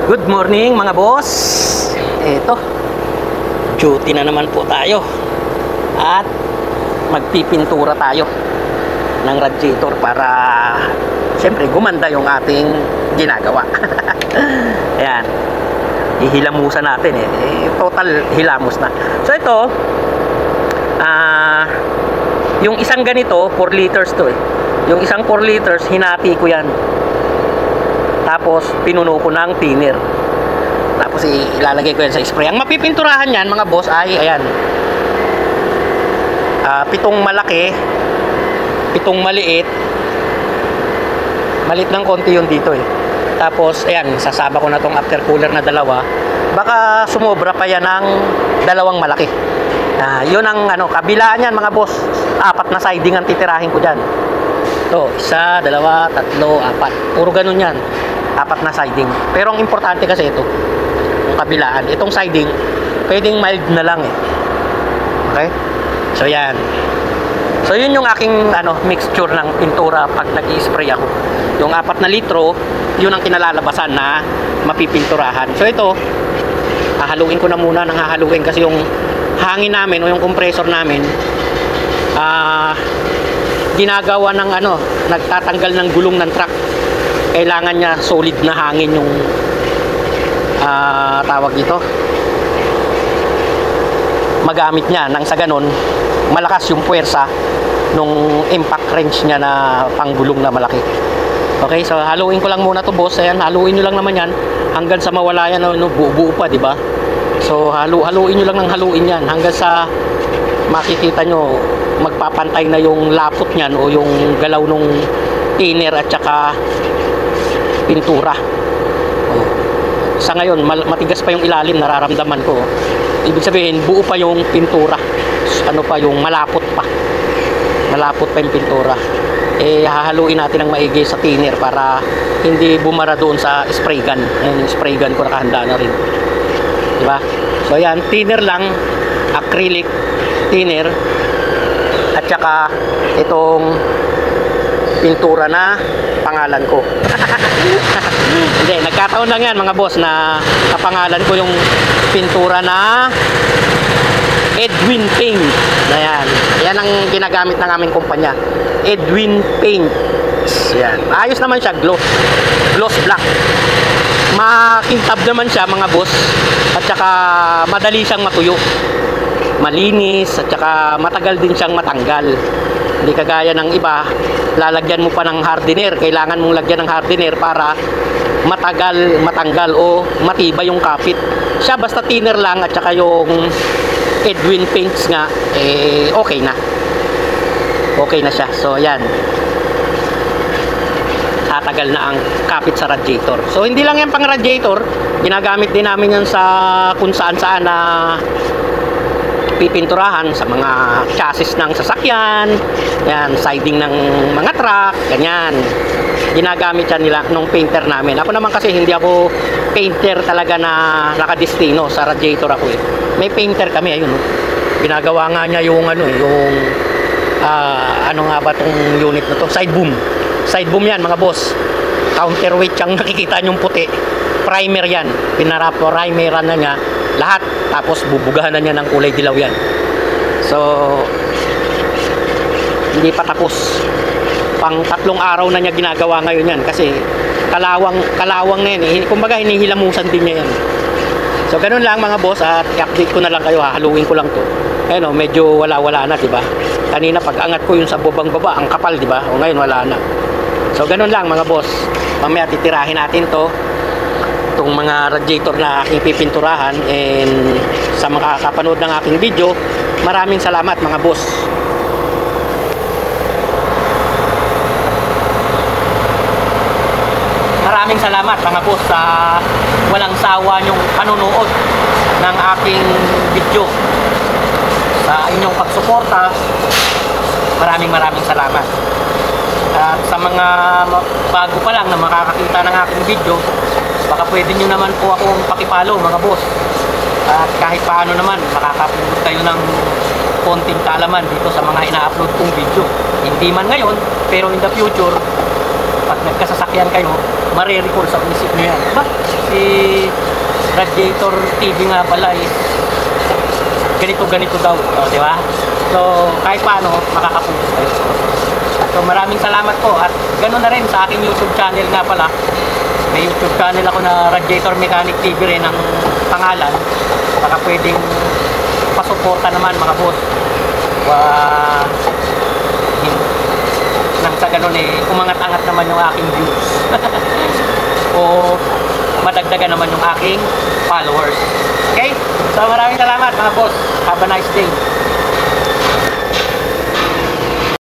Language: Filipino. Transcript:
Good morning mga boss. Ito, duty na naman po tayo. At magpipintura tayo ng radiator para siyempre gumanda yung ating ginagawa. Ayan, ihilamusan natin total hilamos na. So ito, yung isang ganito 4 liters to yung isang 4 liters hinati ko yan. Tapos pinuno ko ng thinner. Tapos ilalagay ko yan sa spray. Ang mapipinturahan yan mga boss ay ayan, 7 malaki, 7 maliit. Maliit ng konti yun dito Tapos ayan, sasaba ko na tong after cooler na dalawa. Baka sumobra pa yan ng 2 malaki. Yun ang kabilaan yan mga boss. 4 na siding ang titirahin ko dyan. Ito, 1, 2, 3, 4. Puro ganun yan, 4 na siding. Pero ang importante kasi ito, yung kabilaan. Itong siding, pwedeng mild na lang Okay? So yan. So yun yung aking mixture ng pintura pag nag-i-spray ako. Yung 4 na litro, yun ang kinalalabasan na mapipinturahan. So ito, hahaluin ko na muna ng hahaluin kasi yung hangin namin o yung compressor namin ginagawa ng nagtatanggal ng gulong ng truck. Kailangan niya solid na hangin yung tawag dito, magamit niya nang sa ganon malakas yung puwersa nung impact wrench niya na panggulong na malaki. Okay, so haluin ko lang muna to boss. Ayan, haluin nyo lang naman yan hanggang sa mawala yan, buo-buo pa, di ba? So haluin nyo lang ng haluin yan hanggang sa makikita nyo magpapantay na yung lapot niyan o yung galaw nung thinner at saka pintura. Sa ngayon matigas pa yung ilalim, nararamdaman ko. Ibig sabihin buo pa yung pintura, yung malapot pa yung pintura. Hahaluin natin ng maigi sa thinner para hindi bumara doon sa spray gun. Yung spray gun ko nakahanda na rin, diba? So ayan, thinner lang, acrylic thinner, at saka itong pintura na pangalan ko. Hindi, nagkataon lang yan mga boss na kapangalan ko yung pintura na Edwin Paint. Ayan, yan ang ginagamit ng aming kumpanya, Edwin Paint. Yan, ayos naman siya, gloss black. Makintab naman siya mga boss, at saka madali siyang matuyo, malinis, at saka matagal din siyang matanggal. Hindi kagaya ng iba, lalagyan mo pa ng hardener. Kailangan mong lagyan ng hardener para matagal matanggal o matibay yung kapit. Siya basta thinner lang at saka yung Edwin Paints nga, okay na. Okay na siya. So ayan, tatagal na ang kapit sa radiator. So hindi lang yan pang radiator, ginagamit din namin yan sa kung saan saan na pipinturahan, sa mga chassis ng sasakyan, yan, siding ng mga truck, ganyan. Ginagamit yan nila nung painter namin. Ako naman kasi hindi ako painter talaga na nakadestino sa radiator ako May painter kami, ayun ginagawa nga niya yung ano nga ba tong unit na to, side boom yan mga boss. Counterweight yung nakikita nyong puti, primer yan, primeran na niya lahat, tapos bubugahan na niya ng kulay dilaw yan. So hindi pa tapos, pang 3 araw na niya ginagawa ngayon yan kasi kalawang na yan kumbaga hinihilamusan din niya yan. So ganun lang mga boss, at i-update ko na lang kayo, haluin ko lang to. Medyo wala na, diba? Kanina pag angat ko yung sa baba ang kapal, diba? O ngayon wala na. So ganun lang mga boss, mamaya titirahin natin itong mga radiator na aking pipinturahan. And sa mga kapanood ng aking video, maraming salamat mga boss. Maraming salamat mga boss sa walang sawa nyong panunood ng aking video, sa inyong pagsuporta. Maraming salamat. At sa mga bago pa lang na makakakita ng aking video, baka pwede nyo naman po akong pakipollow mga boss. At kahit paano naman makakapulot kayo ng konting kaalaman dito sa mga ina-upload kong video. Hindi man ngayon, pero in the future, pag nagkasasakyan kayo, marirecall sa isip nyo yan. Ba? Si si Radiator TV nga pala is ganito daw, di ba? So kahit paano makakapunta kayo. So maraming salamat po at ganoon na rin sa aking YouTube channel nga pala. May YouTube channel ako na Radiator Mechanic TV rin ang pangalan. Baka pwedeng pasuporta naman mga boss. Nang sa ganun umangat-angat naman yung aking views. O madagdagan naman yung aking followers. Okay? So maraming salamat mga boss. Have a nice day.